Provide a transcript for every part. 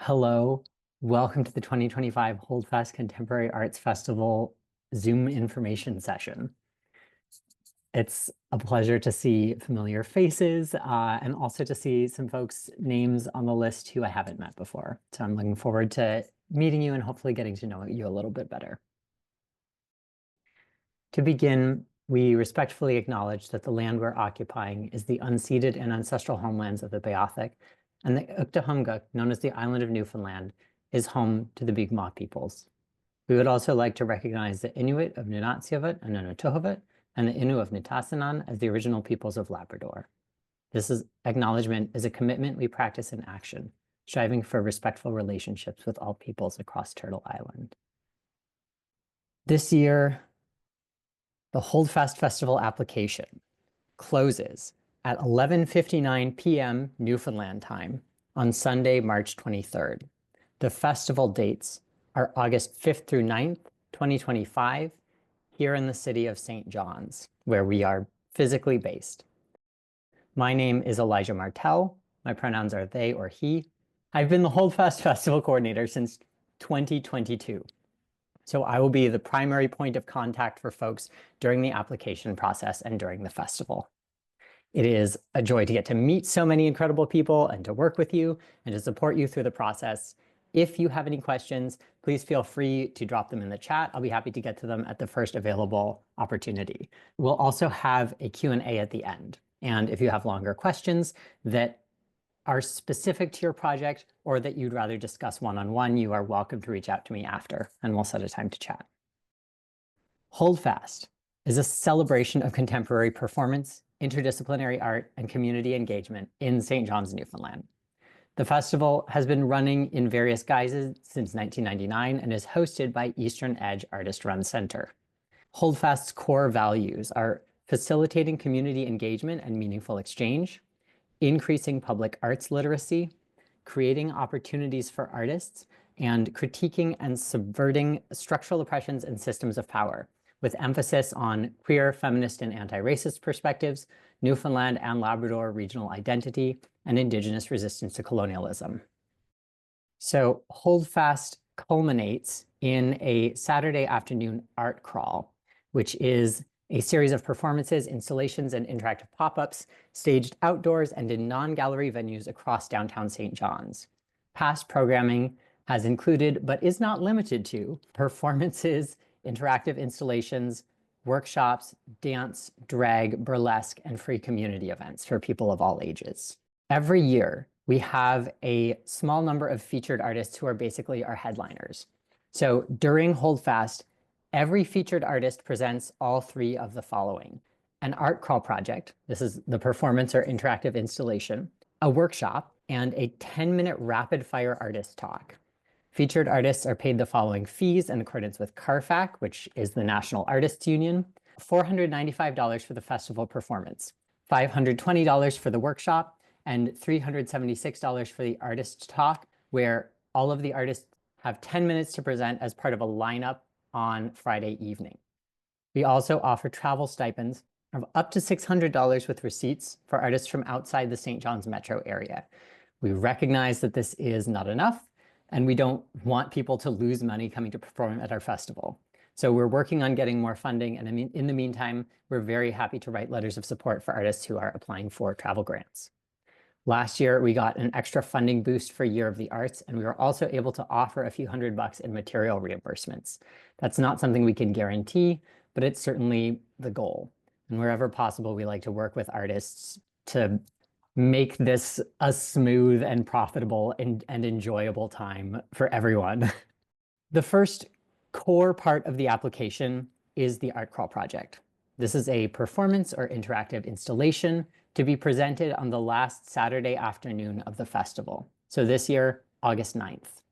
Hello, welcome to the 2025 Holdfast Contemporary Arts Festival Zoom information session. It's a pleasure to see familiar faces and also to see some folks' names on the list who I haven't met before. So I'm looking forward to meeting you and hopefully getting to know you a little bit better. To begin, we respectfully acknowledge that the land we're occupying is the unceded and ancestral homelands of the Beothuk, and the Uktuhamguk, known as the island of Newfoundland, is home to the Mi'kmaq peoples. We would also like to recognize the Inuit of Nunatsiavut and Nunatsiavut and the Innu of Nitassinan as the original peoples of Labrador. Acknowledgement is a commitment we practice in action, striving for respectful relationships with all peoples across Turtle Island. This year, the Holdfast Festival application closes at 11:59 p.m. Newfoundland time on Sunday, March 23rd. The festival dates are August 5th through 9th, 2025, here in the city of St. John's, where we are physically based. My name is Elijah Martell. My pronouns are they or he. I've been the Holdfast Festival coordinator since 2022. So I will be the primary point of contact for folks during the application process and during the festival. It is a joy to get to meet so many incredible people and to work with you and to support you through the process. If you have any questions, please feel free to drop them in the chat. I'll be happy to get to them at the first available opportunity. We'll also have a Q&A at the end. And if you have longer questions that are specific to your project or that you'd rather discuss one-on-one, you are welcome to reach out to me after, and we'll set a time to chat. Holdfast is a celebration of contemporary performance, interdisciplinary art, and community engagement in St. John's, Newfoundland. The festival has been running in various guises since 1999 and is hosted by Eastern Edge Artist Run Center. Holdfast's core values are facilitating community engagement and meaningful exchange, increasing public arts literacy, creating opportunities for artists, and critiquing and subverting structural oppressions and systems of power, with emphasis on queer, feminist, and anti-racist perspectives, Newfoundland and Labrador regional identity, and Indigenous resistance to colonialism. So Holdfast culminates in a Saturday afternoon art crawl, which is a series of performances, installations, and interactive pop-ups staged outdoors and in non-gallery venues across downtown St. John's. Past programming has included, but is not limited to, performances, interactive installations, workshops, dance, drag, burlesque, and free community events for people of all ages. Every year, we have a small number of featured artists who are basically our headliners. So during Holdfast, every featured artist presents all three of the following: an art crawl project, this is the performance or interactive installation, a workshop, and a 10-minute rapid-fire artist talk. Featured artists are paid the following fees in accordance with CARFAC, which is the National Artists Union: $495 for the festival performance, $520 for the workshop, and $376 for the artist talk, where all of the artists have 10 minutes to present as part of a lineup on Friday evening. We also offer travel stipends of up to $600 with receipts for artists from outside the St. John's metro area. We recognize that this is not enough, and we don't want people to lose money coming to perform at our festival. So we're working on getting more funding, and in the meantime, we're very happy to write letters of support for artists who are applying for travel grants. Last year, we got an extra funding boost for Year of the Arts, and we were also able to offer a few $100 in material reimbursements. That's not something we can guarantee, but it's certainly the goal. And wherever possible, we like to work with artists to make this a smooth and profitable and enjoyable time for everyone. The first core part of the application is the art crawl project. This is a performance or interactive installation to be presented on the last Saturday afternoon of the festival. So this year, August 9th.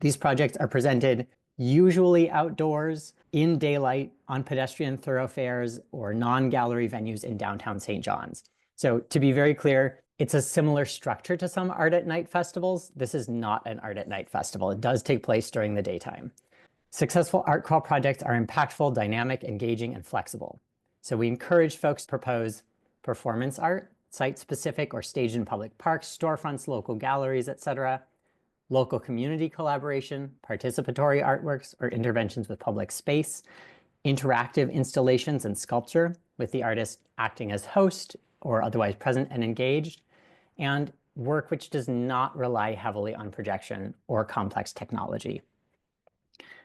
These projects are presented usually outdoors, in daylight, on pedestrian thoroughfares or non-gallery venues in downtown St. John's. So to be very clear, it's a similar structure to some Art at Night festivals. This is not an Art at Night festival. It does take place during the daytime. Successful art crawl projects are impactful, dynamic, engaging, and flexible. So we encourage folks to propose performance art, site-specific or staged in public parks, storefronts, local galleries, etc., local community collaboration, participatory artworks or interventions with public space, interactive installations and sculpture with the artist acting as host or otherwise present and engaged, and work which does not rely heavily on projection or complex technology.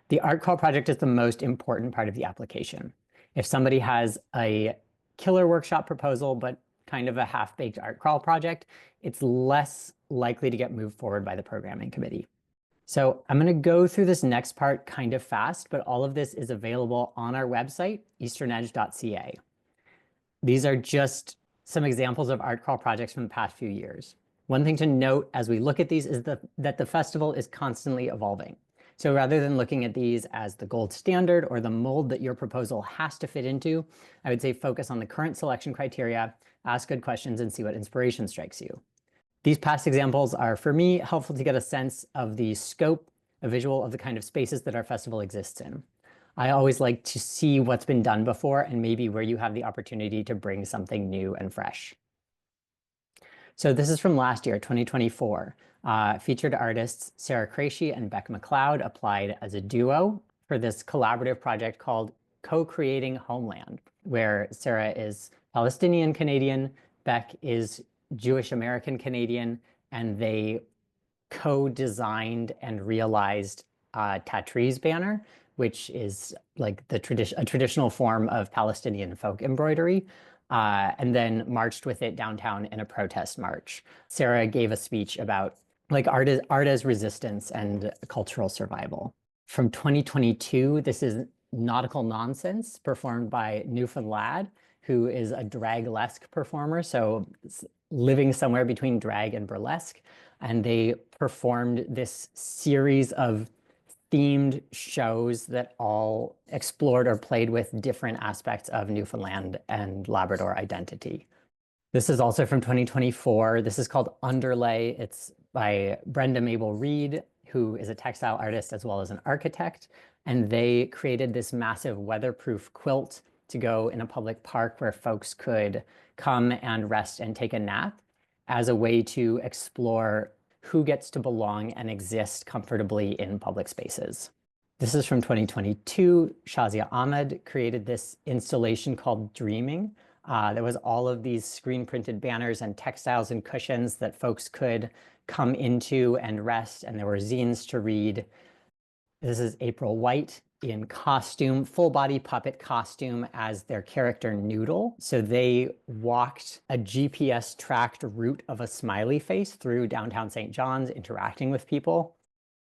The art crawl project is the most important part of the application. If somebody has a killer workshop proposal, but kind of a half-baked art crawl project, it's less likely to get moved forward by the programming committee. So I'm going to go through this next part kind of fast, but all of this is available on our website, easternedge.ca. These are just some examples of art crawl projects from the past few years. One thing to note as we look at these is that the festival is constantly evolving. So rather than looking at these as the gold standard or the mold that your proposal has to fit into, I would say focus on the current selection criteria, ask good questions, and see what inspiration strikes you. These past examples are, for me, helpful to get a sense of the scope, a visual of the kind of spaces that our festival exists in. I always like to see what's been done before and maybe where you have the opportunity to bring something new and fresh. So this is from last year, 2024. Featured artists Sarah Krejci and Beck McLeod applied as a duo for this collaborative project called Co-Creating Homeland, where Sarah is Palestinian Canadian, Beck is Jewish American Canadian, and they co-designed and realized Tatriz banner, which is like a traditional form of Palestinian folk embroidery, and then marched with it downtown in a protest march. Sarah gave a speech about like art as resistance and cultural survival. From 2022, this is Nautical Nonsense, performed by Newfoundland, who is a draglesque performer, so living somewhere between drag and burlesque. And they performed this series of themed shows that all explored or played with different aspects of Newfoundland and Labrador identity. This is also from 2024. This is called Underlay. It's by Brenda Mabel Reed, who is a textile artist as well as an architect. And they created this massive weatherproof quilt to go in a public park where folks could come and rest and take a nap as a way to explore who gets to belong and exist comfortably in public spaces. This is from 2022. Shazia Ahmed created this installation called Dreaming. There was all of these screen printed banners and textiles and cushions that folks could come into and rest, and there were zines to read. This is April White in costume, full body puppet costume as their character Noodle. So they walked a GPS tracked route of a smiley face through downtown St. John's, interacting with people.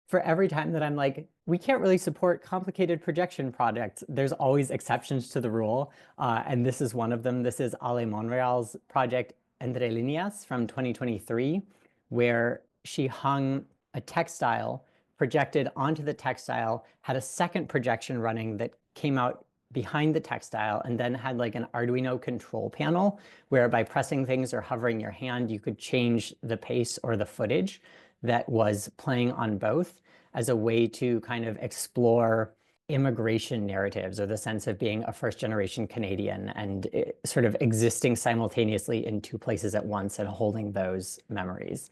For every time that I'm like, we can't really support complicated projection projects, there's always exceptions to the rule. And this is one of them. This is Ale Monreal's project Entre Líneas from 2023, where she hung a textile, projected onto the textile, had a second projection running that came out behind the textile, and then had like an Arduino control panel where by pressing things or hovering your hand, you could change the pace or the footage that was playing on both as a way to kind of explore immigration narratives or the sense of being a first-generation Canadian and sort of existing simultaneously in two places at once and holding those memories.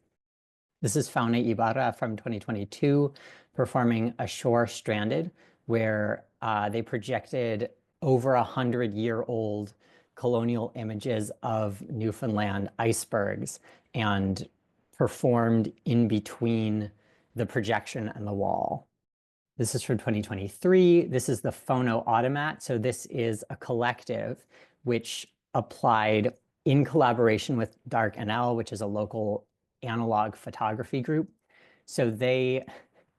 This is Fauna Ibarra from 2022 performing Ashore Stranded, where they projected over 100-year-old colonial images of Newfoundland icebergs and performed in between the projection and the wall. This is from 2023. This is the Phono Automat. So this is a collective which applied in collaboration with Dark NL, which is a local analog photography group. So they,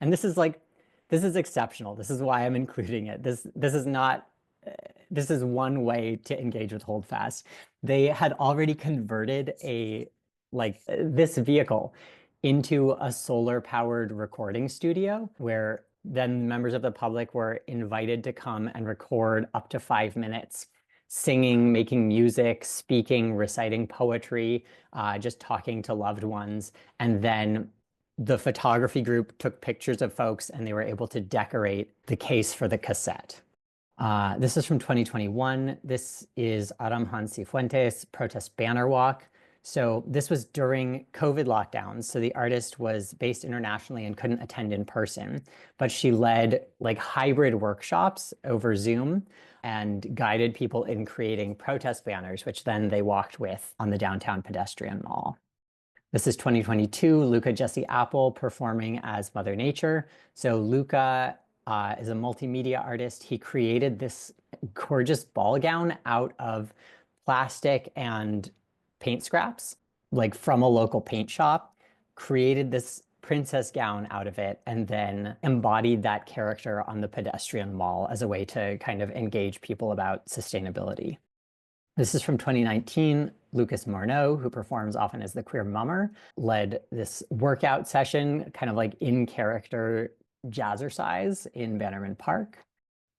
and this is exceptional. This is why I'm including it. This is one way to engage with Holdfast. They had already converted this vehicle into a solar-powered recording studio, where then members of the public were invited to come and record up to 5 minutes, singing, making music, speaking, reciting poetry, just talking to loved ones. And then the photography group took pictures of folks and they were able to decorate the case for the cassette. This is from 2021. This is Aram Cifuentes Protest Banner Walk. So this was during COVID lockdowns. So the artist was based internationally and couldn't attend in person, but she led like hybrid workshops over Zoom and guided people in creating protest banners, which then they walked with on the downtown pedestrian mall. This is 2022, Luca Jesse Apple performing as Mother Nature. So Luca is a multimedia artist. He created this gorgeous ball gown out of plastic and paint scraps, like from a local paint shop, created this princess gown out of it, and then embodied that character on the pedestrian mall as a way to kind of engage people about sustainability. This is from 2019. Lucas Morneau, who performs often as the queer mummer, led this workout session, kind of like in character jazzercise in Bannerman Park.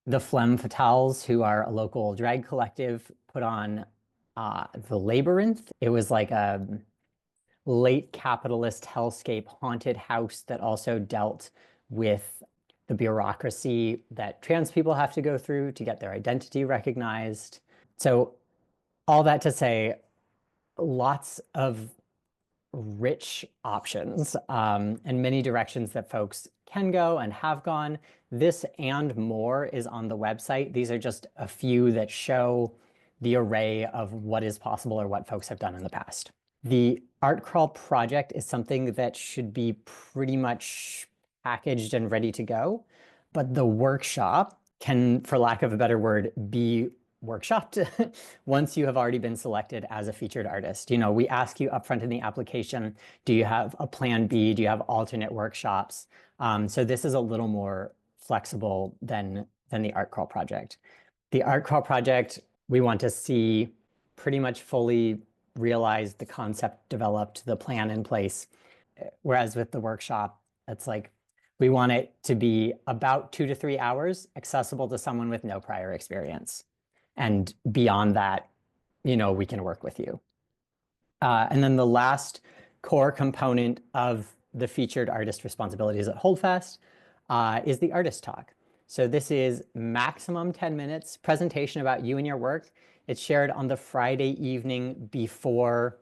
The Femme Fatales, who are a local drag collective, put on the Labyrinth. It was like a late capitalist hellscape haunted house that also dealt with the bureaucracy that trans people have to go through to get their identity recognized. So all that to say, lots of rich options and many directions that folks can go and have gone. This and more is on the website. These are just a few that show the array of what is possible or what folks have done in the past. The Art Crawl project is something that should be pretty much packaged and ready to go, but the workshop can, for lack of a better word, be workshopped once you have already been selected as a featured artist. You know, we ask you upfront in the application, do you have a plan B? Do you have alternate workshops? So this is a little more flexible than the Art Crawl project. The Art Crawl project, we want to see pretty much fully realized, the concept developed, the plan in place. Whereas with the workshop, it's like, we want it to be about 2 to 3 hours, accessible to someone with no prior experience. And beyond that, you know, we can work with you. And then the last core component of the featured artist responsibilities at Holdfast is the artist talk. So this is maximum 10 minutes, presentation about you and your work. It's shared on the Friday evening before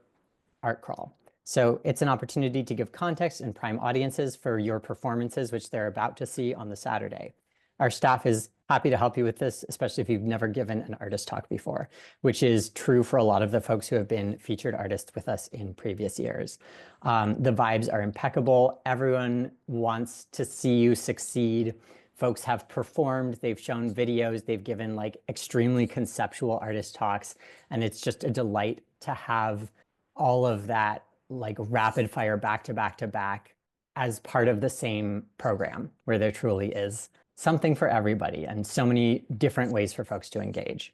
Art Crawl. So it's an opportunity to give context and prime audiences for your performances, which they're about to see on the Saturday. Our staff is happy to help you with this, especially if you've never given an artist talk before, which is true for a lot of the folks who have been featured artists with us in previous years. The vibes are impeccable. Everyone wants to see you succeed. Folks have performed, they've shown videos, they've given like extremely conceptual artist talks, and it's just a delight to have all of that like rapid fire back to back to back as part of the same program, where there truly is something for everybody and so many different ways for folks to engage.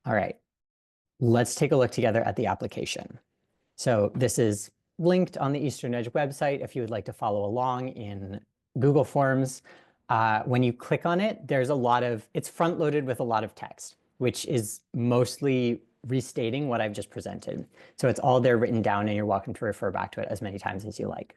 All right, let's take a look together at the application. So this is linked on the Eastern Edge website if you would like to follow along in Google Forms. When you click on it, there's a lot of, it's front loaded with a lot of text, which is mostly restating what I've just presented. So it's all there written down, and you're welcome to refer back to it as many times as you like.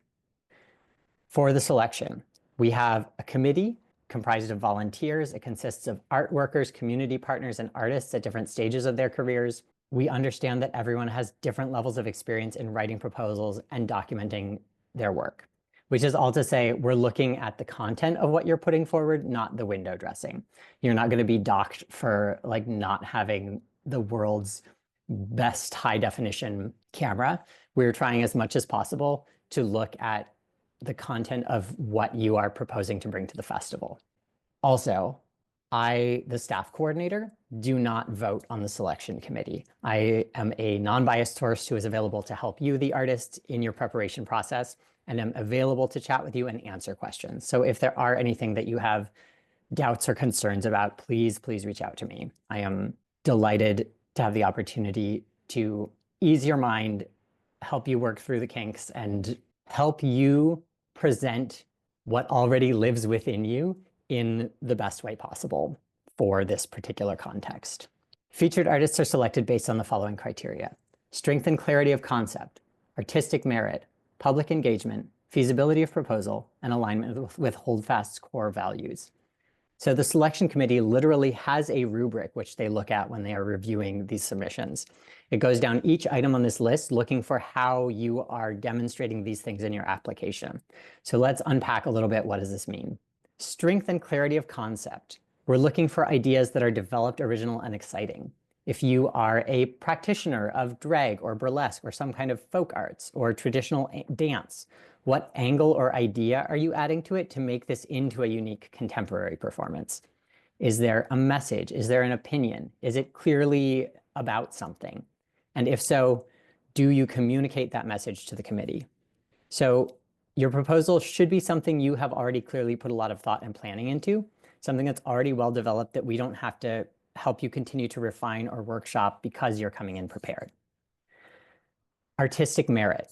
For the selection, we have a committee comprised of volunteers. It consists of art workers, community partners, and artists at different stages of their careers. We understand that everyone has different levels of experience in writing proposals and documenting their work, which is all to say we're looking at the content of what you're putting forward, not the window dressing. You're not going to be docked for like not having the world's best high definition camera. We're trying as much as possible to look at the content of what you are proposing to bring to the festival. Also, I, the staff coordinator, do not vote on the selection committee. I am a non-biased source who is available to help you, the artist, in your preparation process, and am available to chat with you and answer questions. So if there are anything that you have doubts or concerns about, please reach out to me. I am delighted to have the opportunity to ease your mind, help you work through the kinks, and help you present what already lives within you in the best way possible for this particular context. Featured artists are selected based on the following criteria: strength and clarity of concept, artistic merit, public engagement, feasibility of proposal, and alignment with Holdfast's core values. So the selection committee literally has a rubric which they look at when they are reviewing these submissions. It goes down each item on this list looking for how you are demonstrating these things in your application. So let's unpack a little bit. What does this mean? Strength and clarity of concept. We're looking for ideas that are developed, original, and exciting. If you are a practitioner of drag or burlesque or some kind of folk arts or traditional dance, what angle or idea are you adding to it to make this into a unique contemporary performance? Is there a message? Is there an opinion? Is it clearly about something? And if so, do you communicate that message to the committee? So your proposal should be something you have already clearly put a lot of thought and planning into, something that's already well developed that we don't have to help you continue to refine or workshop because you're coming in prepared. Artistic merit.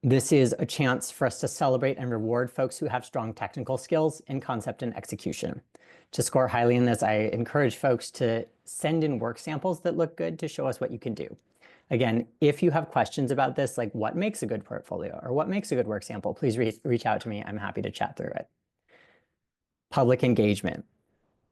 This is a chance for us to celebrate and reward folks who have strong technical skills in concept and execution. To score highly in this, I encourage folks to send in work samples that look good to show us what you can do. Again, if you have questions about this, like what makes a good portfolio or what makes a good work sample, please reach out to me. I'm happy to chat through it. Public engagement.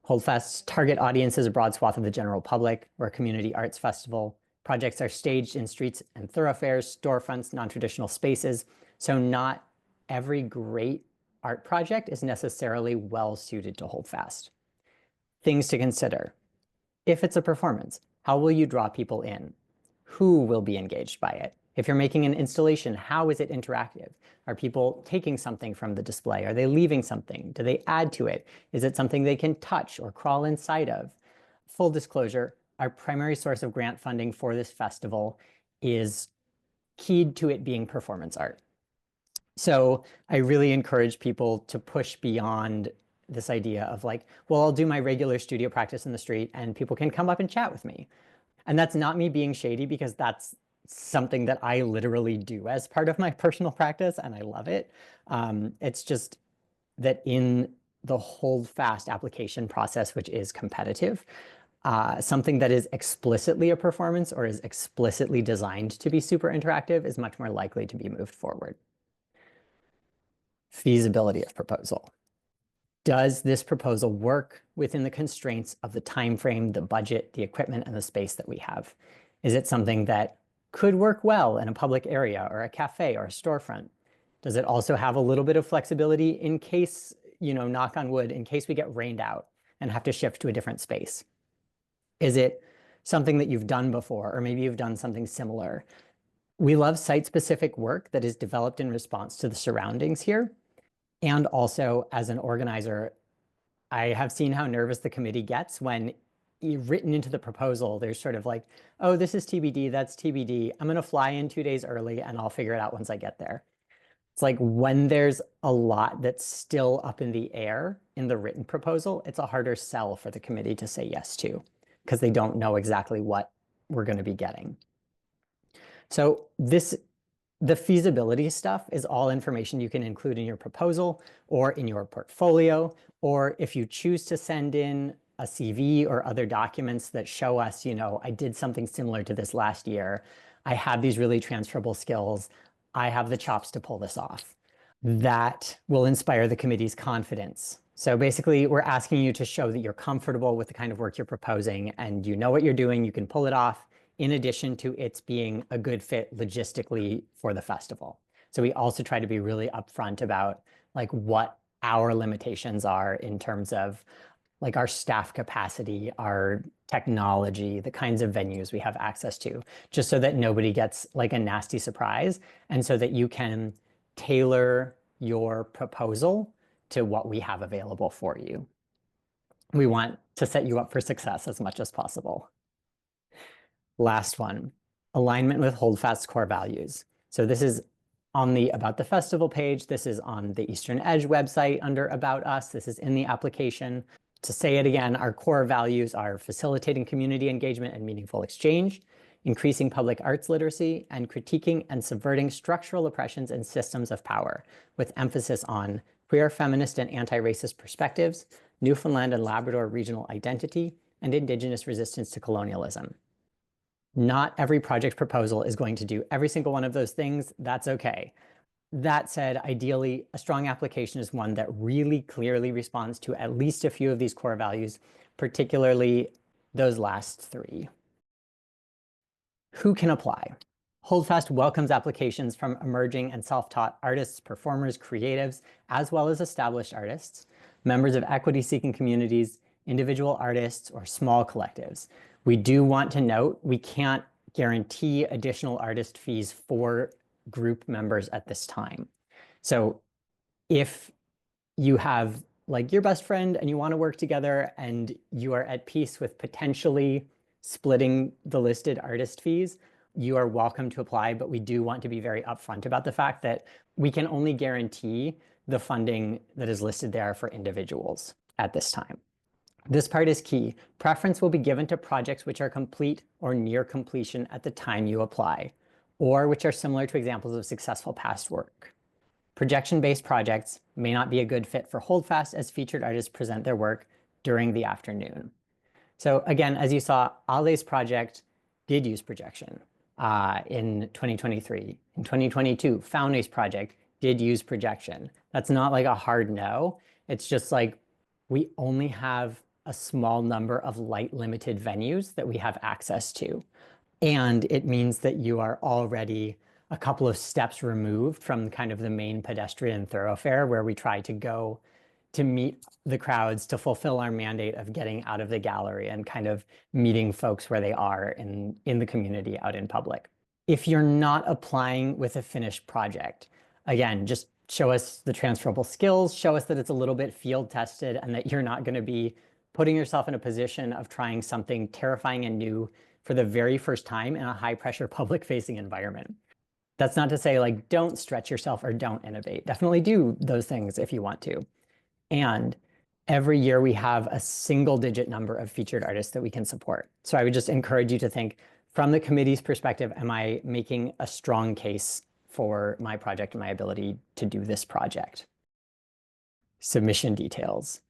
Holdfast's target audience is a broad swath of the general public. We're a community arts festival. Projects are staged in streets and thoroughfares, storefronts, non-traditional spaces. So not every great art project is necessarily well suited to Holdfast. Things to consider. If it's a performance, how will you draw people in? Who will be engaged by it? If you're making an installation, how is it interactive? Are people taking something from the display? Are they leaving something? Do they add to it? Is it something they can touch or crawl inside of? Full disclosure, our primary source of grant funding for this festival is keyed to it being performance art. So I really encourage people to push beyond this idea of like, well, I'll do my regular studio practice in the street and people can come up and chat with me. And that's not me being shady, because that's something that I literally do as part of my personal practice, and I love it. It's just that in the Holdfast application process, which is competitive, something that is explicitly a performance or is explicitly designed to be super interactive is much more likely to be moved forward. Feasibility of proposal. Does this proposal work within the constraints of the time frame, the budget, the equipment, and the space that we have? Is it something that could work well in a public area or a cafe or a storefront? Does it also have a little bit of flexibility in case, knock on wood, in case we get rained out and have to shift to a different space? Is it something that you've done before, or maybe you've done something similar? We love site-specific work that is developed in response to the surroundings here. And also, as an organizer, I have seen how nervous the committee gets when written into the proposal, there's sort of like, oh, this is TBD, that's TBD. I'm going to fly in 2 days early and I'll figure it out once I get there. It's like when there's a lot that's still up in the air in the written proposal, it's a harder sell for the committee to say yes to, because they don't know exactly what we're going to be getting. So the feasibility stuff is all information you can include in your proposal or in your portfolio, or if you choose to send in a CV or other documents that show us, I did something similar to this last year. I have these really transferable skills. I have the chops to pull this off. That will inspire the committee's confidence. So basically, we're asking you to show that you're comfortable with the kind of work you're proposing and you know what you're doing, you can pull it off, in addition to its being a good fit logistically for the festival. So we also try to be really upfront about like what our limitations are in terms of like our staff capacity, our technology, the kinds of venues we have access to, just so that nobody gets like a nasty surprise, and so that you can tailor your proposal to what we have available for you. We want to set you up for success as much as possible. Last one, alignment with Holdfast's core values. So this is on the About the Festival page. This is on the Eastern Edge website under About Us. This is in the application. To say it again, our core values are facilitating community engagement and meaningful exchange, increasing public arts literacy, and critiquing and subverting structural oppressions and systems of power, with emphasis on queer, feminist, and anti-racist perspectives, Newfoundland and Labrador regional identity, and Indigenous resistance to colonialism. Not every project proposal is going to do every single one of those things. That's okay. That said, ideally, a strong application is one that really clearly responds to at least a few of these core values, particularly those last three. Who can apply? Holdfast welcomes applications from emerging and self-taught artists, performers, creatives, as well as established artists, members of equity-seeking communities, individual artists, or small collectives. We do want to note we can't guarantee additional artist fees for group members at this time. So if you have like your best friend and you want to work together and you are at peace with potentially splitting the listed artist fees, you are welcome to apply, but we do want to be very upfront about the fact that we can only guarantee the funding that is listed there for individuals at this time. This part is key. Preference will be given to projects which are complete or near completion at the time you apply, or which are similar to examples of successful past work. Projection-based projects may not be a good fit for Holdfast as featured artists present their work during the afternoon. So again, as you saw, Ale's project did use projection in 2023. In 2022, Faune's project did use projection. That's not like a hard no. It's just like we only have a small number of light limited venues that we have access to. And it means that you are already a couple of steps removed from kind of the main pedestrian thoroughfare where we try to go to meet the crowds to fulfill our mandate of getting out of the gallery and kind of meeting folks where they are in the community out in public. If you're not applying with a finished project, again, just show us the transferable skills, show us that it's a little bit field tested and that you're not going to be putting yourself in a position of trying something terrifying and new for the very first time in a high pressure public facing environment. That's not to say like, don't stretch yourself or don't innovate. Definitely do those things if you want to. And every year we have a single digit number of featured artists that we can support. So I would just encourage you to think from the committee's perspective, am I making a strong case for my project and my ability to do this project? Submission details.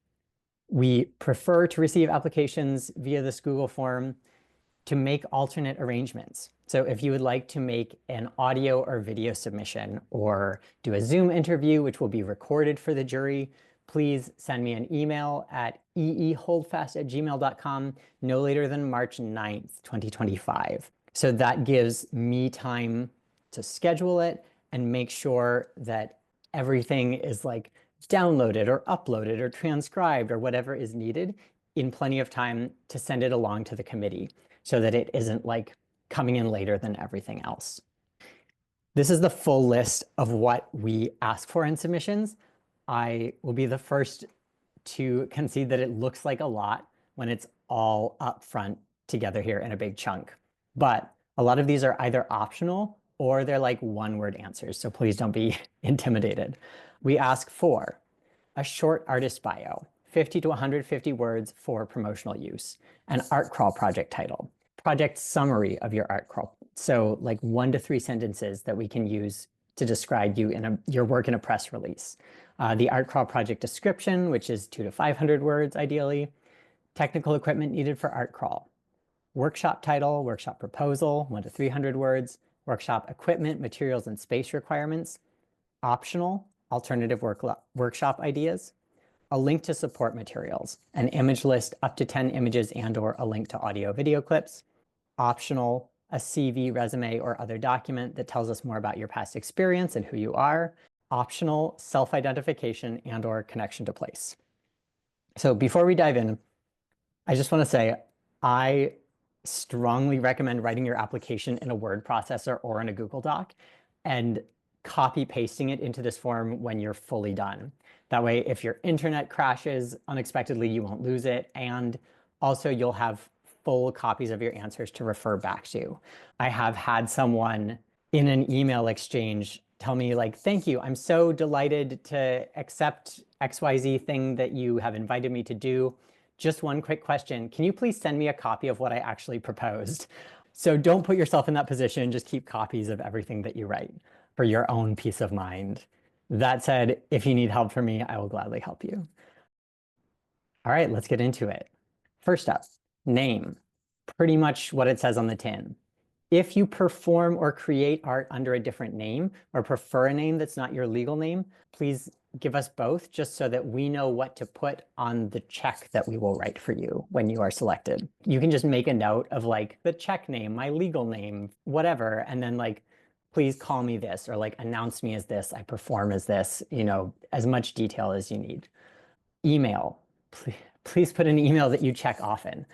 We prefer to receive applications via this Google form to make alternate arrangements. So if you would like to make an audio or video submission or do a Zoom interview, which will be recorded for the jury, please send me an email at eeholdfast@gmail.com no later than March 9th, 2025. So that gives me time to schedule it and make sure that everything is like downloaded or uploaded or transcribed or whatever is needed in plenty of time to send it along to the committee so that it isn't like coming in later than everything else. This is the full list of what we ask for in submissions. I will be the first to concede that it looks like a lot when it's all up front together here in a big chunk. But a lot of these are either optional or they're like one-word answers, so please don't be intimidated. We ask for a short artist bio, 50 to 150 words for promotional use, an art crawl project title, project summary of your art crawl, so like 1 to 3 sentences that we can use to describe you in your work in a press release. The art crawl project description, which is 200 to 500 words ideally, technical equipment needed for art crawl, workshop title, workshop proposal, 1 to 300 words, workshop equipment, materials, and space requirements, optional, alternative workshop ideas, a link to support materials, an image list up to 10 images and/or a link to audio video clips, optional, a CV, resume, or other document that tells us more about your past experience and who you are, optional, self-identification and/or connection to place. So before we dive in, I just want to say, I strongly recommend writing your application in a word processor or in a Google Doc and copy pasting it into this form when you're fully done. That way, if your internet crashes unexpectedly, you won't lose it. And also you'll have full copies of your answers to refer back to. I have had someone in an email exchange tell me like, thank you, I'm so delighted to accept XYZ thing that you have invited me to do. Just one quick question. Can you please send me a copy of what I actually proposed? So don't put yourself in that position. Just keep copies of everything that you write for your own peace of mind. That said, if you need help from me, I will gladly help you. All right, let's get into it. First up, name. Pretty much what it says on the tin. If you perform or create art under a different name or prefer a name that's not your legal name, please give us both just so that we know what to put on the check that we will write for you when you are selected. You can just make a note of like the check name, my legal name, whatever, and then like, please call me this, or like announce me as this, I perform as this, as much detail as you need. Email. Please put an email that you check often.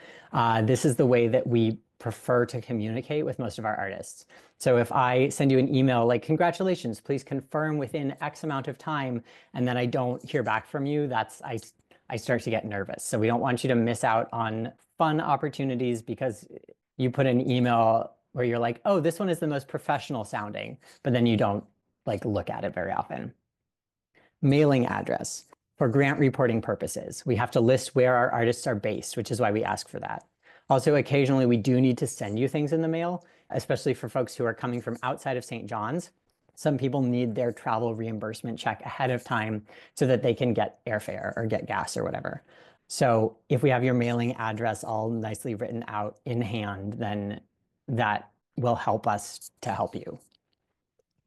This is the way that we prefer to communicate with most of our artists. So if I send you an email like, congratulations, please confirm within X amount of time, and then I don't hear back from you, I start to get nervous. So we don't want you to miss out on fun opportunities because you put an email where you're like, oh, this one is the most professional sounding, but then you don't like look at it very often. Mailing address. For grant reporting purposes, we have to list where our artists are based, which is why we ask for that. Also, occasionally we do need to send you things in the mail, especially for folks who are coming from outside of St. John's. Some people need their travel reimbursement check ahead of time so that they can get airfare or get gas or whatever. So if we have your mailing address all nicely written out in hand, then that will help us to help you.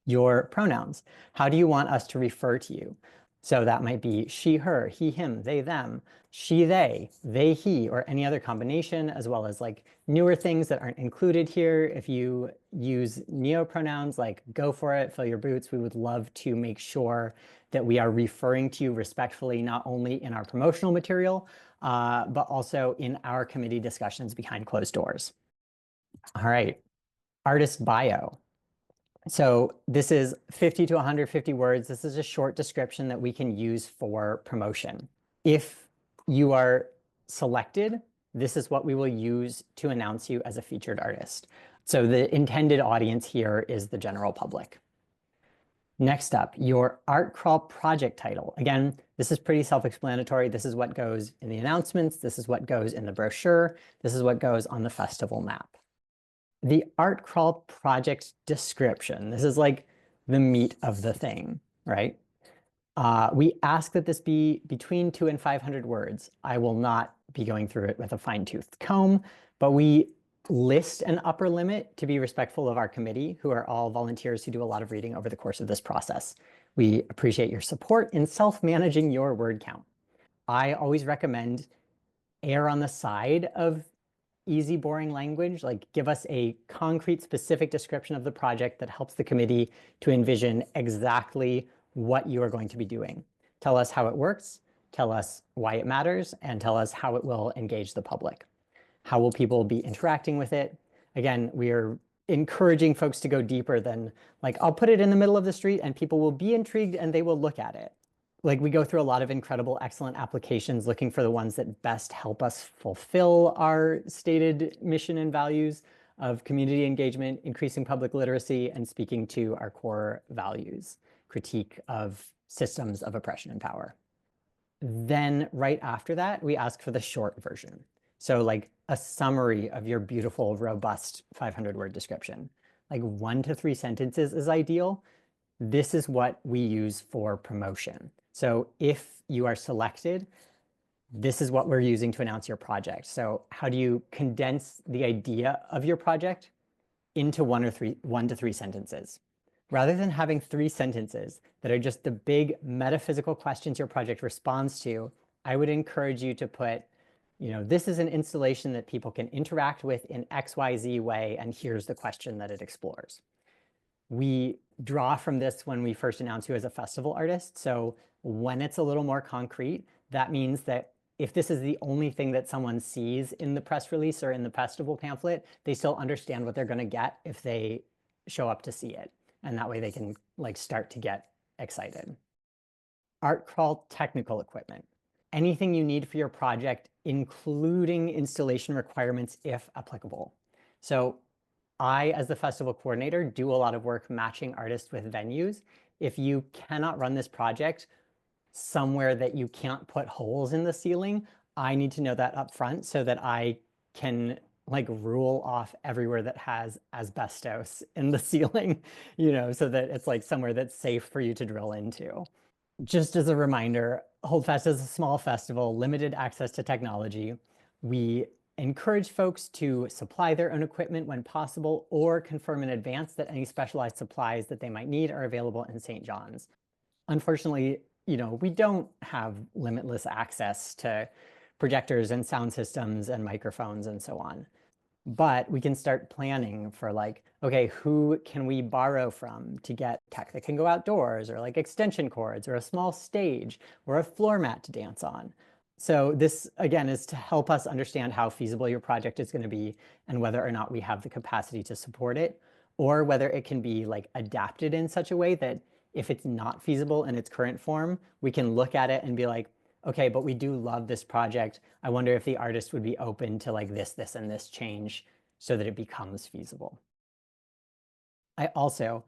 Your pronouns. How do you want us to refer to you? So that might be she, her, he, him, they, them, she, they, he, or any other combination, as well as like newer things that aren't included here. If you use neopronouns, like go for it, fill your boots, we would love to make sure that we are referring to you respectfully, not only in our promotional material, but also in our committee discussions behind closed doors. All right, artist bio. So this is 50 to 150 words. This is a short description that we can use for promotion. If you are selected, this is what we will use to announce you as a featured artist. So the intended audience here is the general public. Next up, your Art Crawl project title. Again, this is pretty self-explanatory. This is what goes in the announcements. This is what goes in the brochure. This is what goes on the festival map. The Art Crawl project description. This is like the meat of the thing, right? We ask that this be between 200 and 500 words. I will not be going through it with a fine-toothed comb, but we list an upper limit to be respectful of our committee, who are all volunteers who do a lot of reading over the course of this process. We appreciate your support in self-managing your word count. I always recommend err on the side of easy, boring language, like give us a concrete, specific description of the project that helps the committee to envision exactly what you are going to be doing. Tell us how it works, tell us why it matters, and tell us how it will engage the public. How will people be interacting with it? Again, we are encouraging folks to go deeper than like, I'll put it in the middle of the street and people will be intrigued and they will look at it. Like we go through a lot of incredible, excellent applications looking for the ones that best help us fulfill our stated mission and values of community engagement, increasing public literacy, and speaking to our core values, critique of systems of oppression and power. Then right after that, we ask for the short version. So like a summary of your beautiful, robust 500-word description. Like 1 to 3 sentences is ideal. This is what we use for promotion. So if you are selected, this is what we're using to announce your project. So how do you condense the idea of your project into 1 to 3 sentences? Rather than having 3 sentences that are just the big metaphysical questions your project responds to, I would encourage you to put, this is an installation that people can interact with in XYZ way, and here's the question that it explores. We draw from this when we first announce you as a festival artist. So when it's a little more concrete, that means that if this is the only thing that someone sees in the press release or in the festival pamphlet, they still understand what they're going to get if they show up to see it. And that way they can like start to get excited. Art Crawl technical equipment. Anything you need for your project, including installation requirements if applicable. So I, as the festival coordinator, do a lot of work matching artists with venues. If you cannot run this project somewhere that you can't put holes in the ceiling, I need to know that up front so that I can like rule off everywhere that has asbestos in the ceiling, so that it's like somewhere that's safe for you to drill into. Just as a reminder, Holdfest is a small festival, limited access to technology. We encourage folks to supply their own equipment when possible, or confirm in advance that any specialized supplies that they might need are available in St. John's. Unfortunately, we don't have limitless access to projectors and sound systems and microphones and so on. But we can start planning for like, okay, who can we borrow from to get tech that can go outdoors, or like extension cords, or a small stage, or a floor mat to dance on. So this, again, is to help us understand how feasible your project is going to be and whether or not we have the capacity to support it, or whether it can be like adapted in such a way that if it's not feasible in its current form, we can look at it and be like, okay, but we do love this project. I wonder if the artist would be open to like this, and this change so that it becomes feasible. I also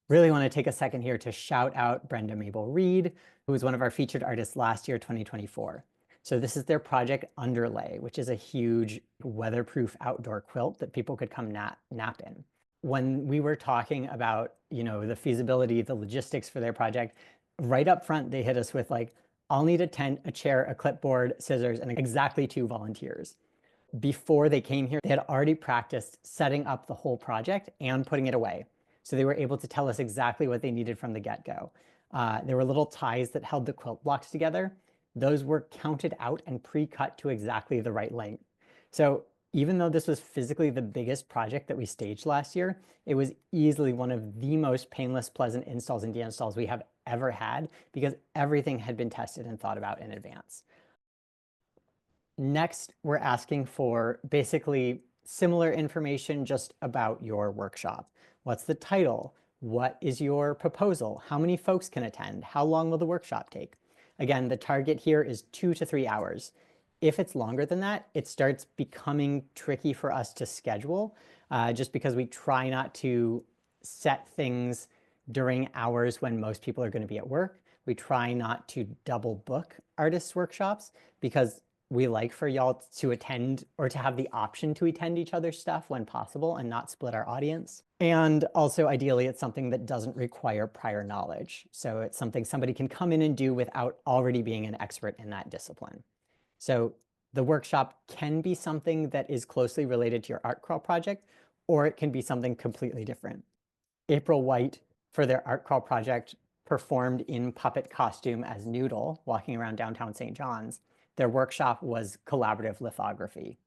really want to take a second here to shout out Brenda Mabel Reed, who was one of our featured artists last year, 2024. So this is their project Underlay, which is a huge weatherproof outdoor quilt that people could come nap in. When we were talking about, the feasibility, the logistics for their project, right up front, they hit us with like, I'll need a tent, a chair, a clipboard, scissors, and exactly 2 volunteers. Before they came here, they had already practiced setting up the whole project and putting it away. So they were able to tell us exactly what they needed from the get-go. There were little ties that held the quilt blocks together. Those were counted out and pre-cut to exactly the right length. So even though this was physically the biggest project that we staged last year, it was easily one of the most painless, pleasant installs and deinstalls we have ever had, because everything had been tested and thought about in advance. Next, we're asking for basically similar information just about your workshop. What's the title? What is your proposal? How many folks can attend? How long will the workshop take? Again, the target here is 2 to 3 hours. If it's longer than that, it starts becoming tricky for us to schedule, just because we try not to set things during hours when most people are going to be at work. We try not to double book artists' workshops, because we like for y'all to attend, or to have the option to attend each other's stuff when possible and not split our audience. And also, ideally, it's something that doesn't require prior knowledge. So it's something somebody can come in and do without already being an expert in that discipline. So the workshop can be something that is closely related to your art crawl project, or it can be something completely different. April White, for their art crawl project, performed in puppet costume as Noodle, walking around downtown St. John's. Their workshop was collaborative lithography.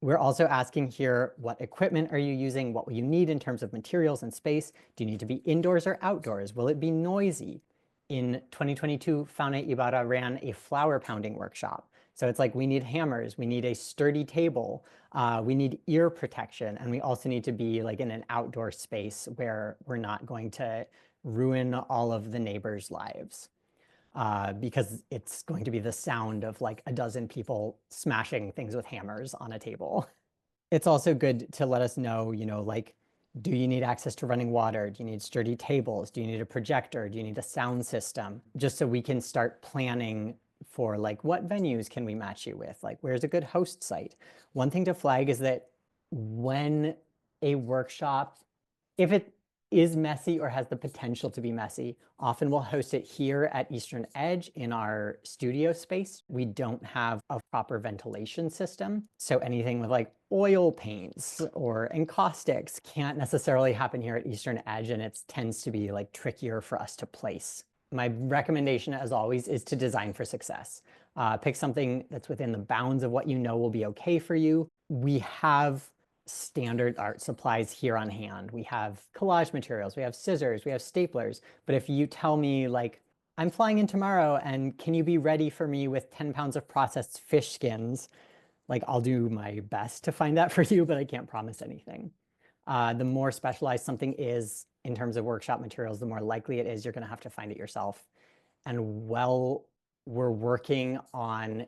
We're also asking here, what equipment are you using? What will you need in terms of materials and space? Do you need to be indoors or outdoors? Will it be noisy? In 2022, Fauna Ibarra ran a flower pounding workshop. So it's like, we need hammers, we need a sturdy table, we need ear protection, and we also need to be like in an outdoor space where we're not going to ruin all of the neighbors' lives. Because it's going to be the sound of like a dozen people smashing things with hammers on a table. It's also good to let us know, like, do you need access to running water? Do you need sturdy tables? Do you need a projector? Do you need a sound system? Just so we can start planning for like, what venues can we match you with? Like, where's a good host site? One thing to flag is that when a workshop, if it is messy or has the potential to be messy, often we'll host it here at Eastern Edge in our studio space. We don't have a proper ventilation system, so anything with like oil paints or encaustics can't necessarily happen here at Eastern Edge, and it tends to be like trickier for us to place. My recommendation, as always, is to design for success. Pick something that's within the bounds of what you know will be okay for you. We have standard art supplies here on hand. We have collage materials, we have scissors, we have staplers. But if you tell me like, I'm flying in tomorrow and can you be ready for me with 10 pounds of processed fish skins? Like, I'll do my best to find that for you, but I can't promise anything. The more specialized something is in terms of workshop materials, the more likely it is you're going to have to find it yourself. And while we're working on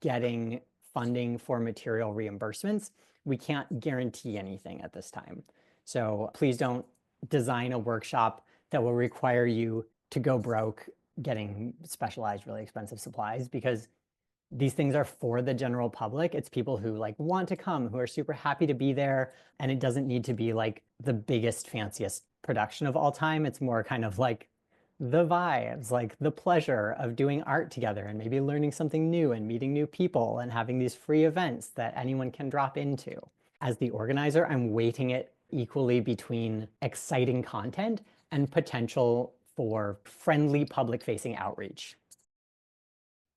getting funding for material reimbursements, we can't guarantee anything at this time. So please don't design a workshop that will require you to go broke getting specialized, really expensive supplies, because these things are for the general public. It's people who like want to come, who are super happy to be there. And it doesn't need to be like the biggest, fanciest production of all time. It's more kind of like the vibes, like the pleasure of doing art together and maybe learning something new and meeting new people and having these free events that anyone can drop into. As the organizer, I'm weighting it equally between exciting content and potential for friendly public-facing outreach.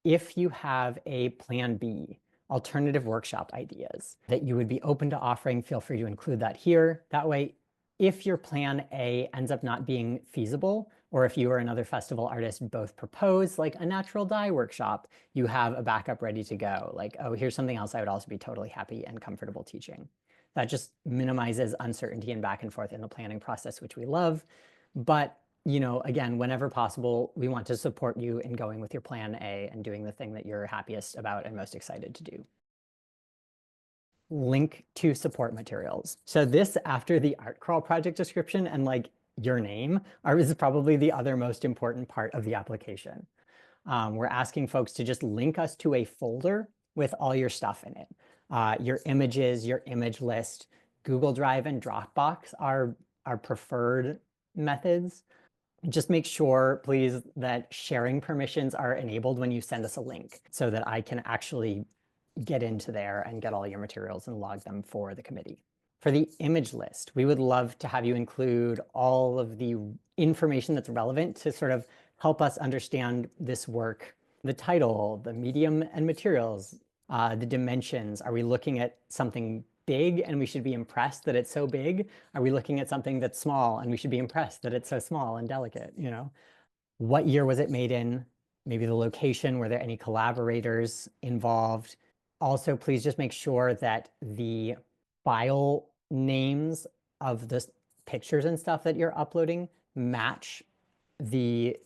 If you have a plan B, alternative workshop ideas that you would be open to offering, feel free to include that here. That way, if your plan A ends up not being feasible, or if you or another festival artist both propose like a natural dye workshop, you have a backup ready to go. Like, oh, here's something else I would also be totally happy and comfortable teaching. That just minimizes uncertainty and back and forth in the planning process, which we love. But again, whenever possible, we want to support you in going with your plan A and doing the thing that you're happiest about and most excited to do. Link to support materials. So this, after the art crawl project description and like your name, is probably the other most important part of the application. We're asking folks to just link us to a folder with all your stuff in it. Your images, your image list. Google Drive and Dropbox are our preferred methods. Just make sure, please, that sharing permissions are enabled when you send us a link so that I can actually get into there and get all your materials and log them for the committee. For the image list, we would love to have you include all of the information that's relevant to sort of help us understand this work. The title, the medium and materials, the dimensions. Are we looking at something big and we should be impressed that it's so big? Are we looking at something that's small and we should be impressed that it's so small and delicate? What year was it made in? Maybe the location, were there any collaborators involved? Also, please just make sure that the file names of the pictures and stuff that you're uploading match the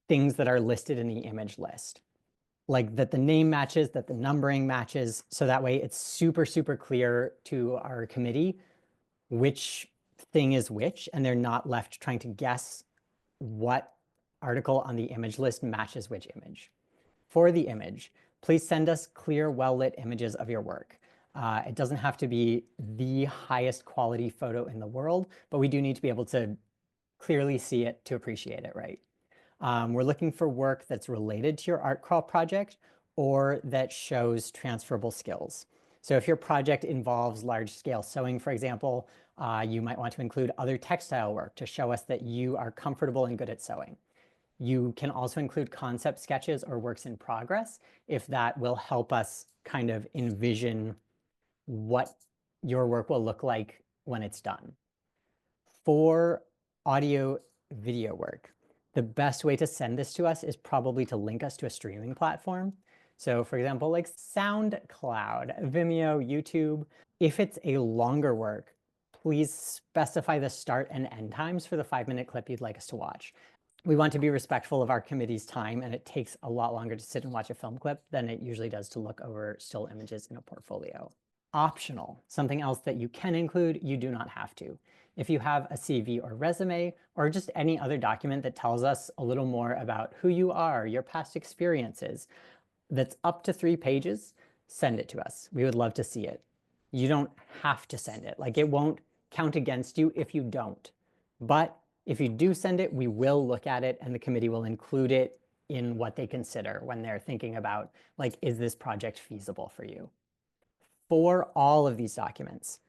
things that are listed in the image list. Like that the name matches, that the numbering matches, so that way it's super, super clear to our committee which thing is which, and they're not left trying to guess what article on the image list matches which image. For the image, please send us clear, well-lit images of your work. It doesn't have to be the highest quality photo in the world, but we do need to be able to clearly see it to appreciate it, right? We're looking for work that's related to your art crawl project or that shows transferable skills. So if your project involves large-scale sewing, for example, you might want to include other textile work to show us that you are comfortable and good at sewing. You can also include concept sketches or works in progress if that will help us kind of envision what your work will look like when it's done. For audio video work, the best way to send this to us is probably to link us to a streaming platform. So for example, like SoundCloud, Vimeo, YouTube. If it's a longer work, please specify the start and end times for the 5-minute clip you'd like us to watch. We want to be respectful of our committee's time, and it takes a lot longer to sit and watch a film clip than it usually does to look over still images in a portfolio. Optional, something else that you can include, you do not have to. If you have a CV or resume, or just any other document that tells us a little more about who you are, your past experiences, that's up to 3 pages, send it to us. We would love to see it. You don't have to send it. Like, it won't count against you if you don't. But if you do send it, we will look at it and the committee will include it in what they consider when they're thinking about, like, is this project feasible for you? For all of these documents,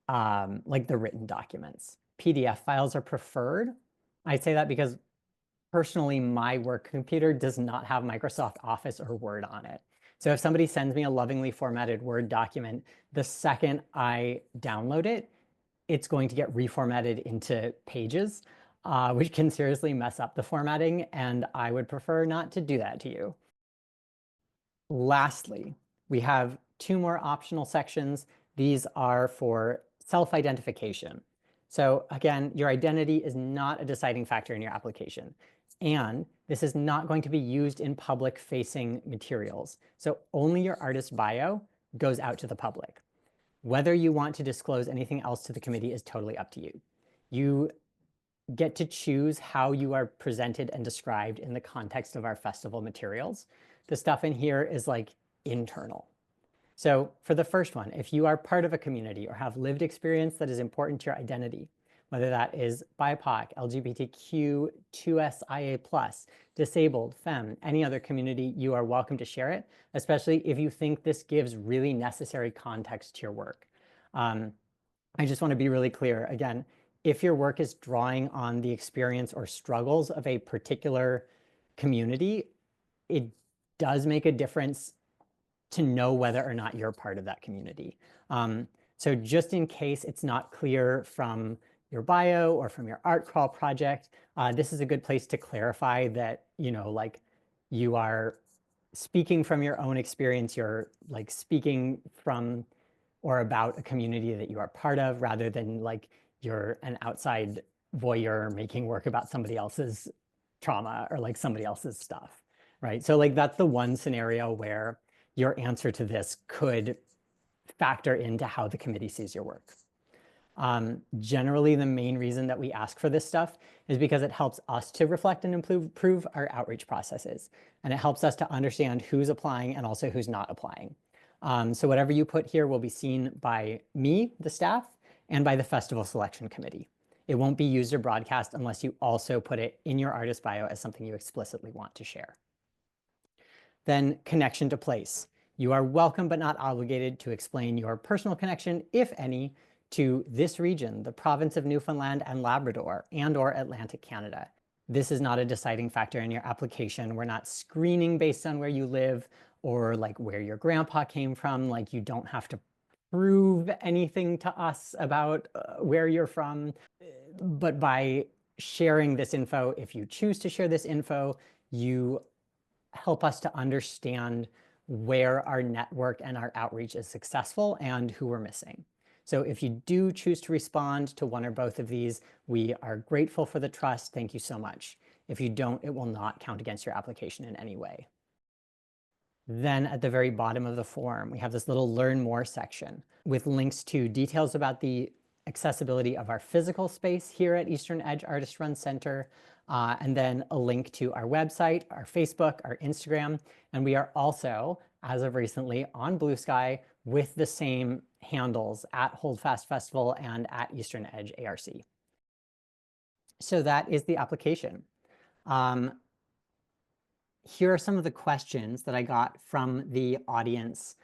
like the written documents, PDF files are preferred. I say that because personally, my work computer does not have Microsoft Office or Word on it. So if somebody sends me a lovingly formatted Word document, the second I download it, it's going to get reformatted into Pages, which can seriously mess up the formatting, and I would prefer not to do that to you. Lastly, we have 2 more optional sections. These are for self-identification. So again, your identity is not a deciding factor in your application. And this is not going to be used in public-facing materials. So only your artist bio goes out to the public. Whether you want to disclose anything else to the committee is totally up to you. You get to choose how you are presented and described in the context of our festival materials. The stuff in here is like internal. So for the first one, if you are part of a community or have lived experience that is important to your identity, whether that is BIPOC, LGBTQ, 2SIA+, disabled, femme, any other community, you are welcome to share it, especially if you think this gives really necessary context to your work. I just want to be really clear. Again, if your work is drawing on the experience or struggles of a particular community, it does make a difference to know whether or not you're part of that community. So just in case it's not clear from your bio or from your art crawl project, this is a good place to clarify that, like you are speaking from your own experience, you're like speaking from or about a community that you are part of, rather than like you're an outside voyeur making work about somebody else's trauma or like somebody else's stuff, right? So like that's the one scenario where your answer to this could factor into how the committee sees your work. Generally, the main reason that we ask for this stuff is because it helps us to reflect and improve our outreach processes. And it helps us to understand who's applying and also who's not applying. So whatever you put here will be seen by me, the staff, and by the festival selection committee. It won't be used or broadcast unless you also put it in your artist bio as something you explicitly want to share. Then connection to place. You are welcome but not obligated to explain your personal connection, if any, to this region, the province of Newfoundland and Labrador, and/or Atlantic Canada. This is not a deciding factor in your application. We're not screening based on where you live or like where your grandpa came from. Like you don't have to prove anything to us about where you're from. But by sharing this info, if you choose to share this info, you help us to understand where our network and our outreach is successful and who we're missing. So if you do choose to respond to one or both of these, we are grateful for the trust. Thank you so much. If you don't, it will not count against your application in any way. Then at the very bottom of the form, we have this little Learn More section with links to details about the accessibility of our physical space here at Eastern Edge Artist Run Center, and then a link to our website, our Facebook, our Instagram, and we are also, as of recently, on Blue Sky with the same handles at Holdfast Festival and at Eastern Edge ARC. So that is the application. Here are some of the questions that I got from the audience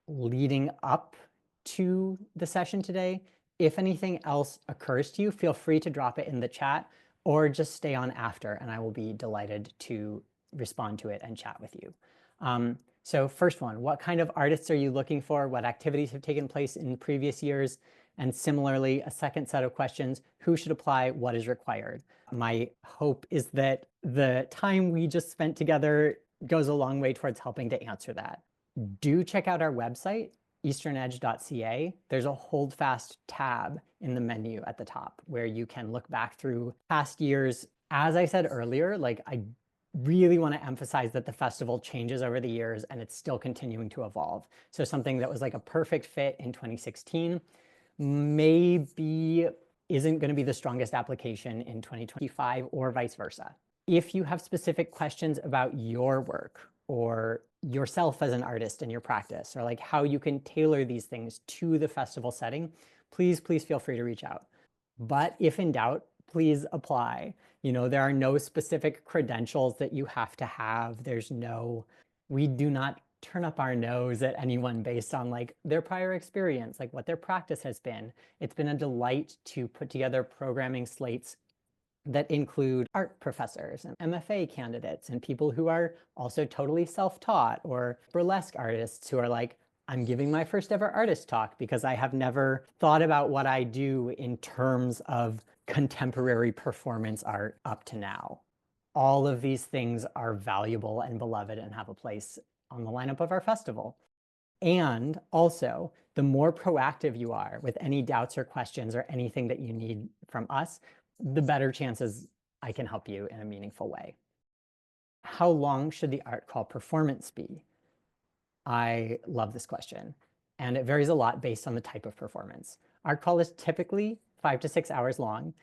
leading up to the session today. If anything else occurs to you, feel free to drop it in the chat or just stay on after, and I will be delighted to respond to it and chat with you. So first one, what kind of artists are you looking for? What activities have taken place in previous years? And similarly, a second set of questions, who should apply? What is required? My hope is that the time we just spent together goes a long way towards helping to answer that. Do check out our website, easternedge.ca. There's a Holdfast tab in the menu at the top where you can look back through past years. As I said earlier, like I really want to emphasize that the festival changes over the years and it's still continuing to evolve. So something that was like a perfect fit in 2016 maybe isn't going to be the strongest application in 2025 or vice versa. If you have specific questions about your work or yourself as an artist in your practice, or like how you can tailor these things to the festival setting, please feel free to reach out. But if in doubt, please apply. There are no specific credentials that you have to have. We do not turn up our nose at anyone based on like their prior experience, like what their practice has been. It's been a delight to put together programming slates that include art professors and MFA candidates and people who are also totally self-taught, or burlesque artists who are like, I'm giving my first ever artist talk because I have never thought about what I do in terms of contemporary performance art up to now. All of these things are valuable and beloved and have a place on the lineup of our festival. And also, the more proactive you are with any doubts or questions or anything that you need from us, the better chances I can help you in a meaningful way. How long should the art crawl performance be? I love this question, and it varies a lot based on the type of performance. Art crawl is typically 5 to 6 hours long.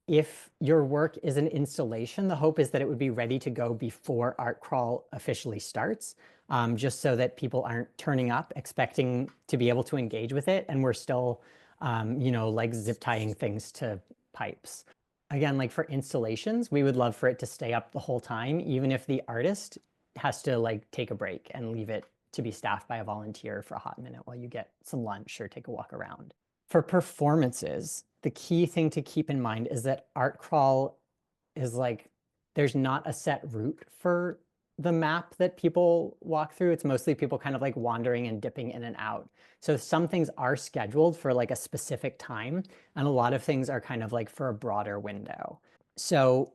If your work is an installation, the hope is that it would be ready to go before art crawl officially starts, just so that people aren't turning up expecting to be able to engage with it, and we're still like zip tying things to pipes. Again, like for installations, we would love for it to stay up the whole time, even if the artist has to like take a break and leave it to be staffed by a volunteer for a hot minute while you get some lunch or take a walk around. For performances, the key thing to keep in mind is that art crawl is like, there's not a set route for the map that people walk through. It's mostly people kind of like wandering and dipping in and out. So some things are scheduled for like a specific time, and a lot of things are kind of like for a broader window. So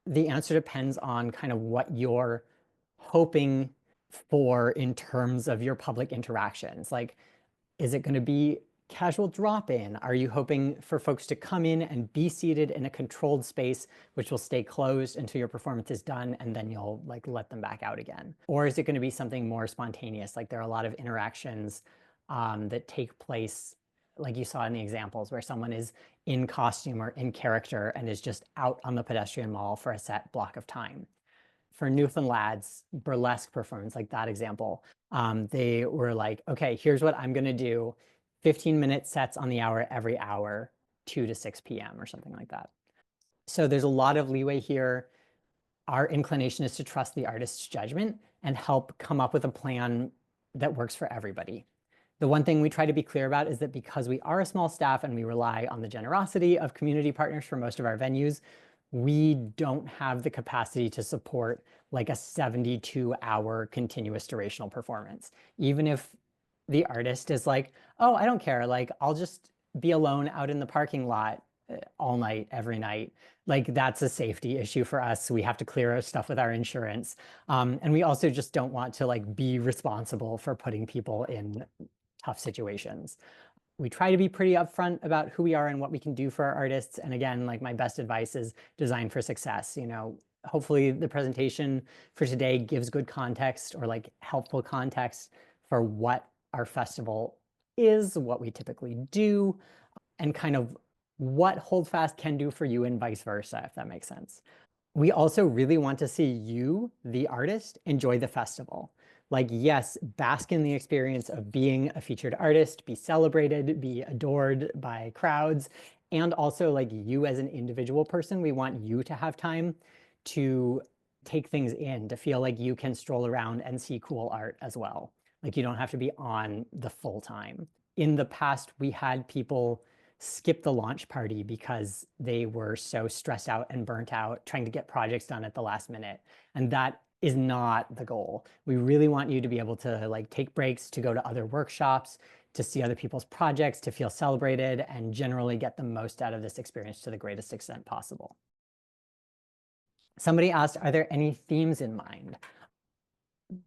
the answer depends on kind of what you're hoping for in terms of your public interactions. Like, is it going to be casual drop-in? Are you hoping for folks to come in and be seated in a controlled space, which will stay closed until your performance is done, and then you'll like let them back out again? Or is it going to be something more spontaneous? Like there are a lot of interactions that take place, like you saw in the examples, where someone is in costume or in character and is just out on the pedestrian mall for a set block of time. For Newfoundland's burlesque performance, like that example, they were like, okay, here's what I'm going to do. 15-minute sets on the hour every hour, 2 to 6 p.m. or something like that. So there's a lot of leeway here. Our inclination is to trust the artist's judgment and help come up with a plan that works for everybody. The one thing we try to be clear about is that because we are a small staff and we rely on the generosity of community partners for most of our venues, we don't have the capacity to support like a 72-hour continuous durational performance. Even if the artist is like, oh, I don't care, like I'll just be alone out in the parking lot all night, every night. Like that's a safety issue for us. We have to clear our stuff with our insurance. And we also just don't want to like be responsible for putting people in tough situations. We try to be pretty upfront about who we are and what we can do for our artists. And again, like my best advice is design for success. Hopefully the presentation for today gives good context or like helpful context for what our festival is, what we typically do, and kind of what Holdfast can do for you and vice versa, if that makes sense. We also really want to see you, the artist, enjoy the festival. Like, yes, bask in the experience of being a featured artist, be celebrated, be adored by crowds, and also like you as an individual person, we want you to have time to take things in, to feel like you can stroll around and see cool art as well. Like you don't have to be on the full time. In the past, we had people skip the launch party because they were so stressed out and burnt out trying to get projects done at the last minute. And that is not the goal. We really want you to be able to like take breaks, to go to other workshops, to see other people's projects, to feel celebrated, and generally get the most out of this experience to the greatest extent possible. Somebody asked, are there any themes in mind?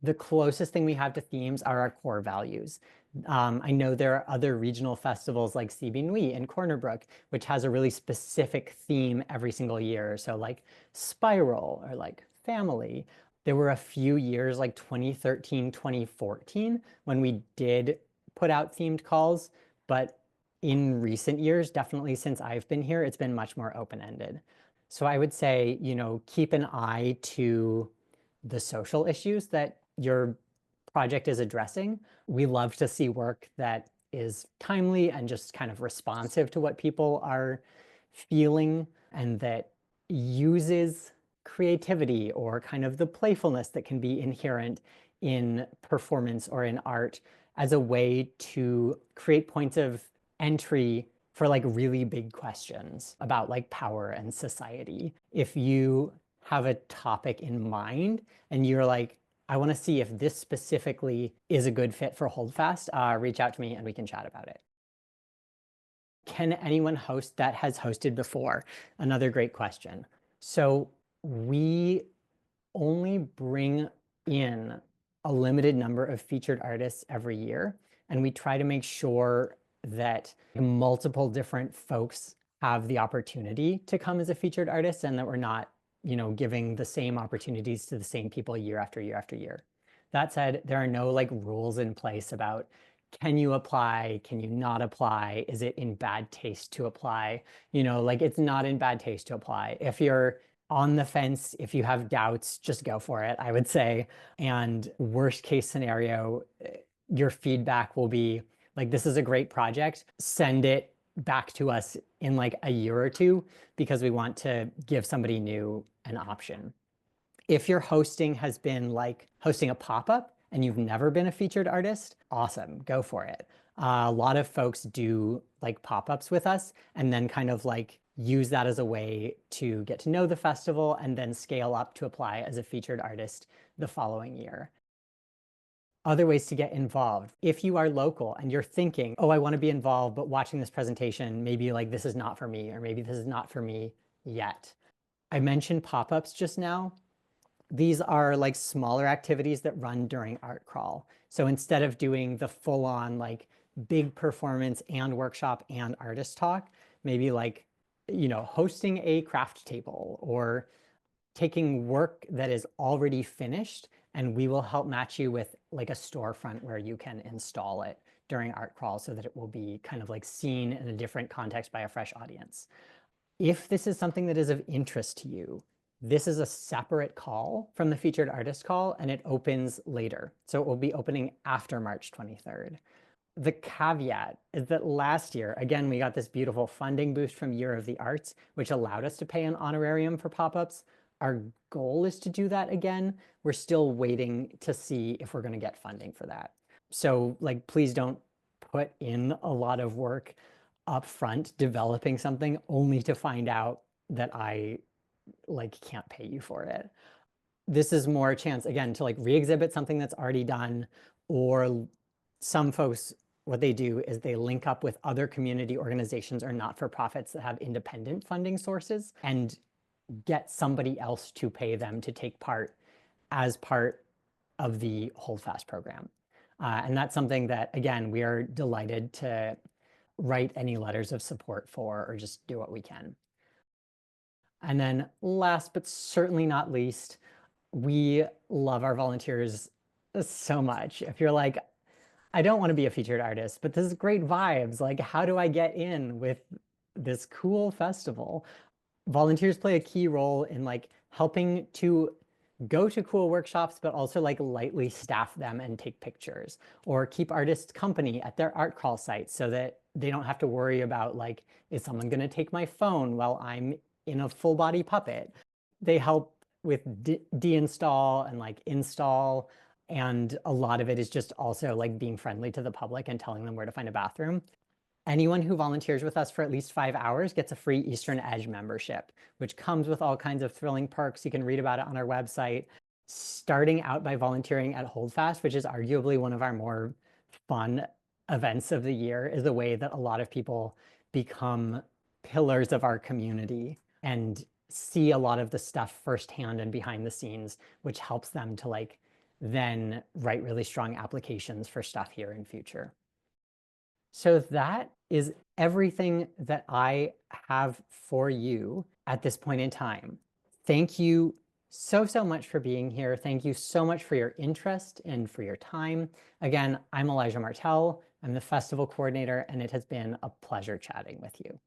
The closest thing we have to themes are our core values. I know there are other regional festivals like CB Nuit in Corner Brook, which has a really specific theme every single year. So like Spiral or like Family. There were a few years like 2013, 2014, when we did put out themed calls, but in recent years, definitely since I've been here, it's been much more open-ended. So I would say, keep an eye to the social issues that your project is addressing. We love to see work that is timely and just kind of responsive to what people are feeling, and that uses creativity or kind of the playfulness that can be inherent in performance or in art as a way to create points of entry for like really big questions about like power and society. If you have a topic in mind and you're like, I want to see if this specifically is a good fit for Holdfast, reach out to me and we can chat about it. Can anyone host that has hosted before? Another great question. So we only bring in a limited number of featured artists every year, and we try to make sure that multiple different folks have the opportunity to come as a featured artist, and that we're not giving the same opportunities to the same people year after year after year. That said, there are no like rules in place about can you apply, can you not apply, is it in bad taste to apply? Like it's not in bad taste to apply. If you're on the fence, if you have doubts, just go for it, I would say. And worst case scenario, your feedback will be, like, this is a great project, send it back to us in like a year or two, because we want to give somebody new an option. If your hosting has been like hosting a pop-up and you've never been a featured artist, awesome, go for it. A lot of folks do like pop-ups with us and then kind of like use that as a way to get to know the festival and then scale up to apply as a featured artist the following year. Other ways to get involved. If you are local and you're thinking, oh, I want to be involved, but watching this presentation, maybe like this is not for me, or maybe this is not for me yet. I mentioned pop-ups just now. These are like smaller activities that run during Art Crawl. So instead of doing the full-on like big performance and workshop and artist talk, maybe like, you know, hosting a craft table or taking work that is already finished, and we will help match you with like a storefront where you can install it during Art Crawl so that it will be kind of like seen in a different context by a fresh audience. If this is something that is of interest to you, this is a separate call from the featured artist call, and it opens later. So it will be opening after March 23rd. The caveat is that last year, again, we got this beautiful funding boost from Year of the Arts, which allowed us to pay an honorarium for pop-ups. Our goal is to do that again. We're still waiting to see if we're going to get funding for that. So like, please don't put in a lot of work up front developing something only to find out that I like can't pay you for it. This is more a chance, again, to like re-exhibit something that's already done, or some folks, what they do is they link up with other community organizations or not-for-profits that have independent funding sources and get somebody else to pay them to take part as part of the Holdfast program. And that's something that, again, we are delighted to write any letters of support for, or just do what we can. And then last but certainly not least, we love our volunteers so much. If you're like, I don't want to be a featured artist, but this is great vibes, like how do I get in with this cool festival? Volunteers play a key role in like helping to go to cool workshops, but also like lightly staff them and take pictures, or keep artists company at their Art Crawl sites so that they don't have to worry about like, is someone going to take my phone while I'm in a full body puppet? They help with deinstall and like install. And a lot of it is just also like being friendly to the public and telling them where to find a bathroom. Anyone who volunteers with us for at least 5 hours gets a free Eastern Edge membership, which comes with all kinds of thrilling perks. You can read about it on our website. Starting out by volunteering at Holdfast, which is arguably one of our more fun events of the year, is a way that a lot of people become pillars of our community and see a lot of the stuff firsthand and behind the scenes, which helps them to like then write really strong applications for stuff here in future. So that is everything that I have for you at this point in time. Thank you so much for being here. Thank you so much for your interest and for your time. Again, I'm Elijah Martell. I'm the festival coordinator, and it has been a pleasure chatting with you.